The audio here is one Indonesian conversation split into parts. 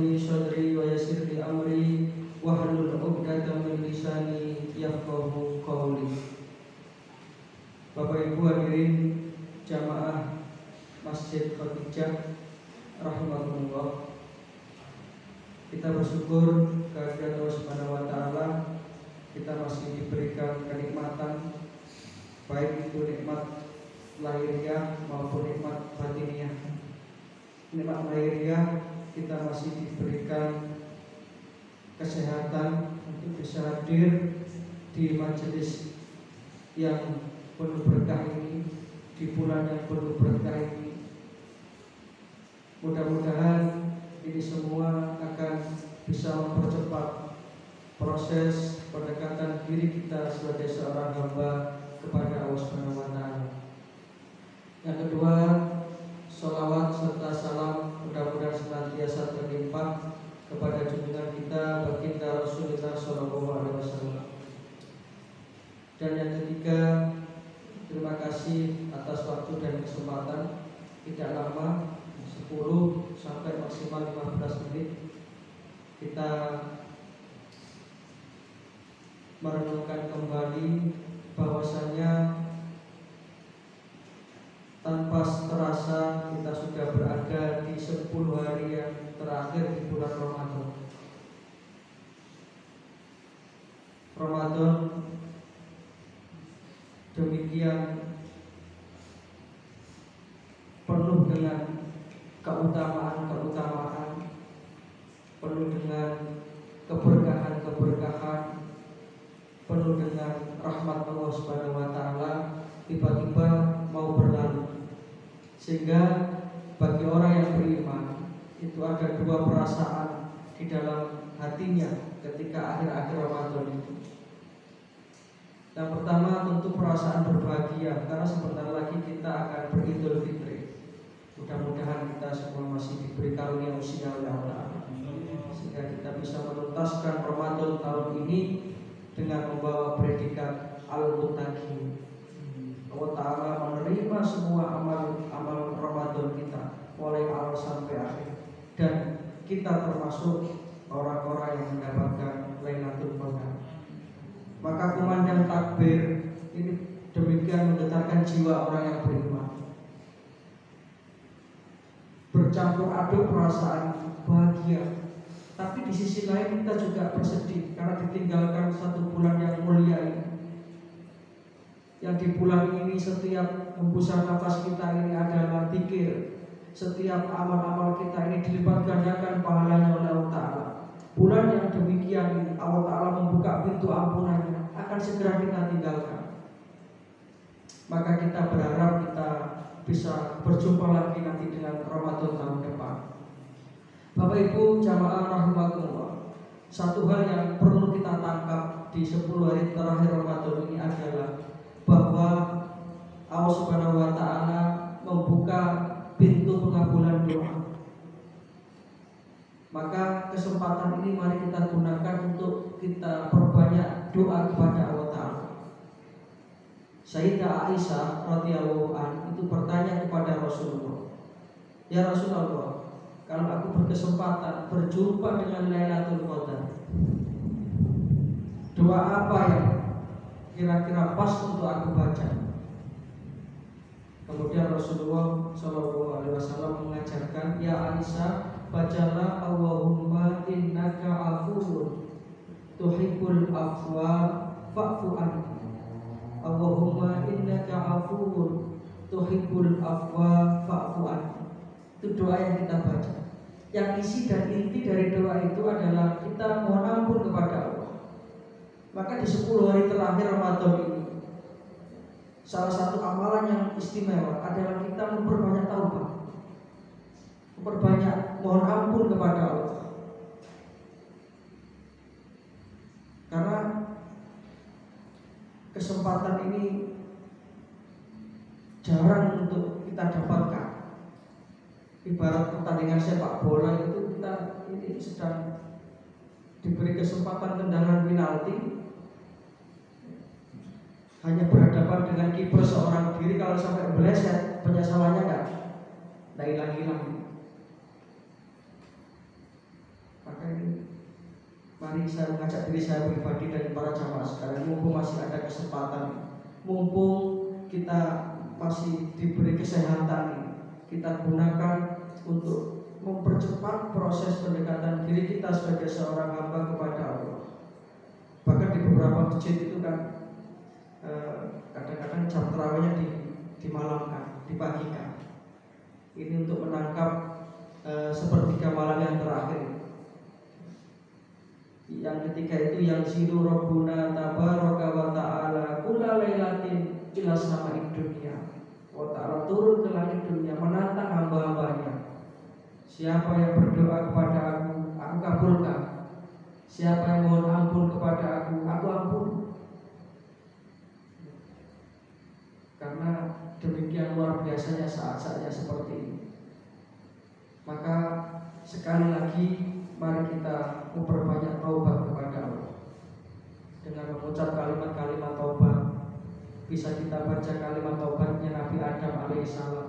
li sadri wa yassir li amri wahlul 'uqdatam min lisani yafqahu qawli. Bapak Ibu hadirin jamaah Masjid Khadijah rahimakumullah. Kita bersyukur kehadirat Allah Subhanahu wa taala, kita masih diberikan kenikmatan, baik itu nikmat lahiriah maupun nikmat batiniah. Nikmat lahiriah, kita masih diberikan kesehatan untuk bisa hadir di majelis yang penuh berkah ini, di bulan yang penuh berkah ini. Mudah-mudahan ini semua akan bisa mempercepat proses pendekatan diri kita sebagai seorang hamba kepada Allah Subhanahu wa taala. Yang kedua, sholawat serta salam mudah-mudahan senantiasa terlimpah kepada junjungan kita baginda Rasulullah Shallallahu Alaihi Wasallam. Dan yang ketiga, terima kasih atas waktu dan kesempatan. Tidak lama, 10 sampai maksimal 15 menit kita merenungkan kembali bahwasanya tanpa terasa kita sudah berada di 10 hari yang terakhir di bulan Ramadan. Ramadan demikian penuh dengan keutamaan-keutamaan, penuh dengan keberkahan-keberkahan, penuh dengan rahmat Allah Subhanahu wa taala, tiba-tiba mau berlalu. Sehingga bagi orang yang beriman itu ada dua perasaan di dalam hatinya ketika akhir-akhir Ramadan itu. Yang pertama tentu perasaan berbahagia karena sebentar lagi kita akan beridul fitri. Mudah-mudahan kita semua masih diberi karunia usia oleh Allah, sehingga kita bisa menuntaskan Ramadan tahun ini dengan membawa predikat Al-Muttaqin. Allah Ta'ala menerima semua amal Ramadan kita mulai awal sampai akhir, dan kita termasuk orang-orang yang mendapatkan Lailatul Qadar. Maka kumandang takbir ini demikian menggetarkan jiwa orang yang beriman. Bercampur aduk perasaan bahagia, tapi di sisi lain kita juga bersedih karena ditinggalkan satu bulan yang mulia ini. Yang di bulan ini setiap hembusan nafas kita ini adalah zikir. Setiap amal-amal kita ini dilipat gandakan pahalanya oleh Allah Ta'ala. Bulan yang demikian ini Allah Ta'ala membuka pintu ampunannya, akan segera kita tinggalkan. Maka kita berharap kita bisa berjumpa lagi nanti dengan Ramadan tahun depan. Bapak Ibu jamaah rahimakumullah, satu hal yang perlu kita tangkap di 10 hari terakhir Ramadan ini adalah bahwa Allah Subhanahu wa taala membuka pintu pengabulan doa. Maka kesempatan ini mari kita gunakan untuk kita perbanyak doa kepada Allah Ta'ala. Sayyidah Aisyah radhiyallahu anha itu bertanya kepada Rasulullah, "Ya Rasulullah, kalau aku berkesempatan berjumpa dengan Lailatul Qadar, doa apa yang kira-kira pas untuk aku baca?" Kemudian Rasulullah Shallallahu Alaihi Wasallam mengajarkan, "Ya Aisyah, bacalah Allahumma innaka afuwun tuhibbul afwa fa'fu anni. Allahumma innaka afuwun tuhibbul afwa fa'fu anni." Itu doa yang kita baca. Yang isi dan inti dari doa itu adalah kita mohon ampun kepada Allah. Maka di 10 hari terakhir Ramadan ini, salah satu amalan yang istimewa adalah kita memperbanyak taubat, memperbanyak mohon ampun kepada Allah. Karena kesempatan ini jarang untuk kita dapatkan. Ibarat pertandingan sepak bola itu kita ini sedang diberi kesempatan tendangan penalti, hanya berhadapan dengan kiper seorang diri. Kalau sampai meleset, penyesalannya tidak hilang-hilang. Mari saya mengajak diri saya pribadi dan para jamaah sekalian, mumpung masih ada kesempatan, mumpung kita masih diberi kesehatan, kita gunakan untuk mempercepat proses pendekatan diri kita sebagai seorang hamba kepada Allah. Bahkan di beberapa masjid itu kan kadang-kadang jam tarawihnya dimalamkan, dipagikan. Ini untuk menangkap sepertiga malam yang terakhir. Yang ketiga itu yang zilu Rabbuna tabaraka wa ta'ala kulla lailatin ila sama'id dunya. Wa ta'ala turun ke langit dunia menantang hamba-hambanya. Siapa yang berdoa kepada aku kabulkan. Siapa yang mohon ampun kepada aku ampun. Karena demikian luar biasanya saat-saatnya seperti ini. Maka sekali lagi mari kita memperbanyak taubat kepada Allah. Dengan mengucap kalimat-kalimat taubat, bisa kita baca kalimat taubatnya Nabi Adam alaihissalam.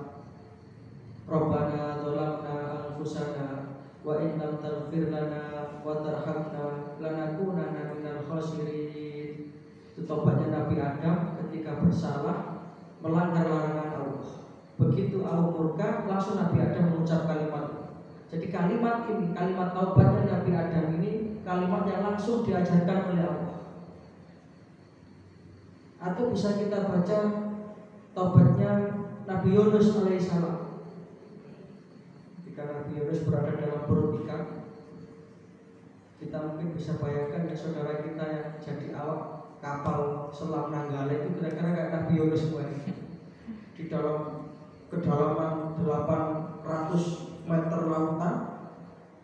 Rabbana dzalamna anfusana wa in lam taghfir lana wa tarhamna lanakunanna minal khasirin. Itu taubatnya Nabi Adam ketika bersalah, melanggar larangan Allah. Begitu Allah murka, langsung Nabi Adam mengucap kalimat. Jadi kalimat ini, kalimat taubatnya Nabi Adam ini kalimat yang langsung diajarkan oleh Allah. Atau bisa kita baca taubatnya Nabi Yunus alaihissalam. Ketika Nabi Yunus berada dalam perut ikan, kita mungkin bisa bayangkan ya saudara kita yang jadi awak kapal selam Nanggala itu kira-kira kayak Nabi Yunus di dalam kedalaman 800 meter lautan,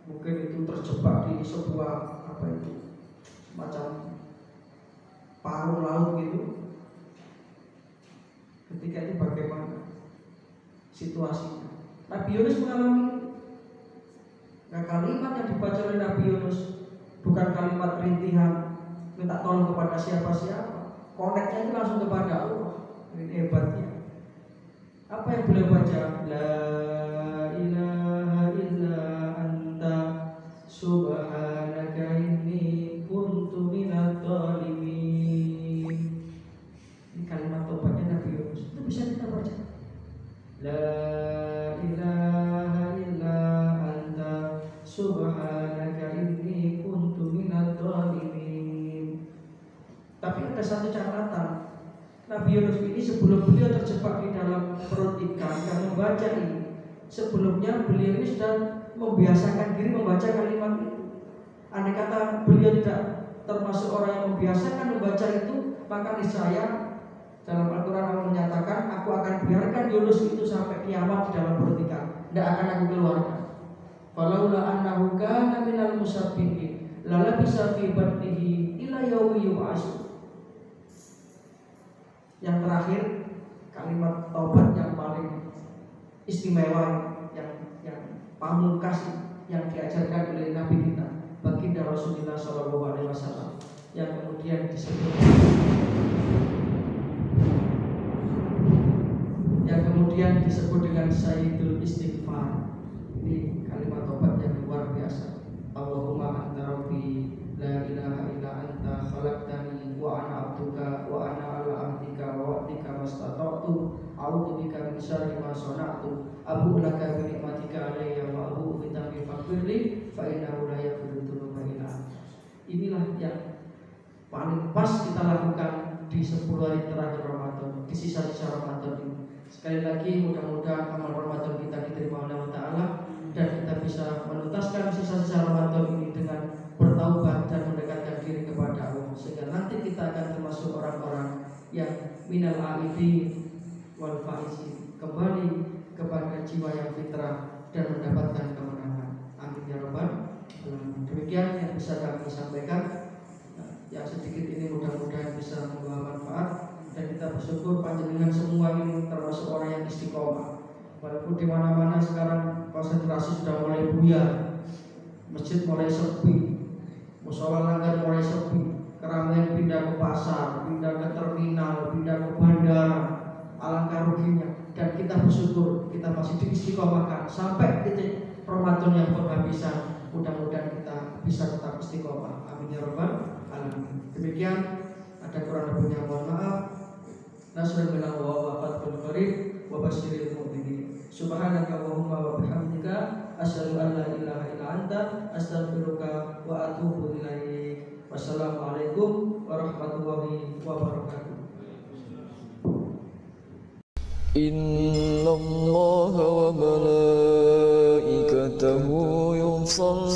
mungkin itu terjebak di sebuah semacam paruh laut gitu. Ketika itu bagaimana situasinya? Nabi Yunus mengalami. Nah, kalimat yang dibaca oleh Nabi Yunus bukan kalimat rintihan minta tolong kepada siapa-siapa, koneknya itu langsung kepada Allah. Ini hebatnya. Apa yang beliau baca? La ilaha illa anta subhanaka inni kuntu minadh dhalimin. Ini kalimat taubatnya Nabi Yunus. Itu bisa kita baca. La ilaha illa anta subhanaka inni kuntu minadh dhalimin. Tapi ada satu catatan. Nabi Yunus ini sebelum beliau terjebak di dalam perut ikan yang membaca ini, sebelumnya beliau ini sudah membiasakan diri membaca kalimat itu. Andai kata beliau tidak termasuk orang yang membiasakan membaca itu, maka niscaya dalam Al-Quran Allah menyatakan, aku akan biarkan Yunus itu sampai kiamat di dalam perut ikan, tidak akan aku keluarkan. Falaula annahu kana minal musabbihin lalabisa fi batnihi ila yaumi yub'atsun. Yang terakhir, kalimat taubat yang paling istimewa, yang pamungkas yang diajarkan oleh Nabi kita, baginda Rasulullah SAW, yang kemudian disebut dengan Sayyidul Istighfar. Ini kalimat taubat yang luar biasa. Allahumma anta rabbi la ilaha illa anta khalaqtani wa ana abduka wa ana ala ahdika wa wa'dika mastata'tu a'udzu bika min syarri ma sana'tu abu'u laka bi ni'matika alayya wa abu'u bi dhanbi faghfirli fa innahu la yaghfiru dzunuba illa anta. Inilah yang paling pas kita lakukan di 10 hari terakhir Ramadan, di sisa-sisa Ramadan ini. Sekali lagi mudah-mudahan amal Ramadan kita diterima oleh Allah Ta'ala dan kita bisa menuntaskan sisa-sisa Ramadan ini dengan bertaubat dan mendekatkan diri kepada Allah, sehingga nanti kita akan termasuk orang-orang yang minal aibin wal faizin, kembali kepada jiwa yang fitrah dan mendapatkan kemenangan. Amin ya rabbal alamin. Demikian yang bisa kami sampaikan. Yang sedikit ini mudah-mudahan bisa membawa manfaat, dan kita bersyukur panjenengan semua ini termasuk orang yang istiqomah. Walaupun di mana-mana sekarang konsentrasi sudah mulai buyar, masjid mulai sepi, musola langgar mulai sepi, keramaian pindah ke pasar, pindah ke terminal, pindah ke bandara. Alangkah ruginya. Dan kita bersyukur kita masih diistiqomahkan sampai titik Ramadan yang penghabisan. mudah-mudahan kita bisa tetap istiqomah. Amin ya rabbal alamin. Demikian, ada kurang lebihnya mohon maaf. Nasrul minallah wa fathul qarib wa basyiril mu'minin. Subhanaka Allahumma wa bihamdika asyhadu an la ilaha illa anta astaghfiruka wa atubu ilaik. Wassalamualaikum warahmatullahi wabarakatuh. Inna Allah wa malaikatahu yusalluna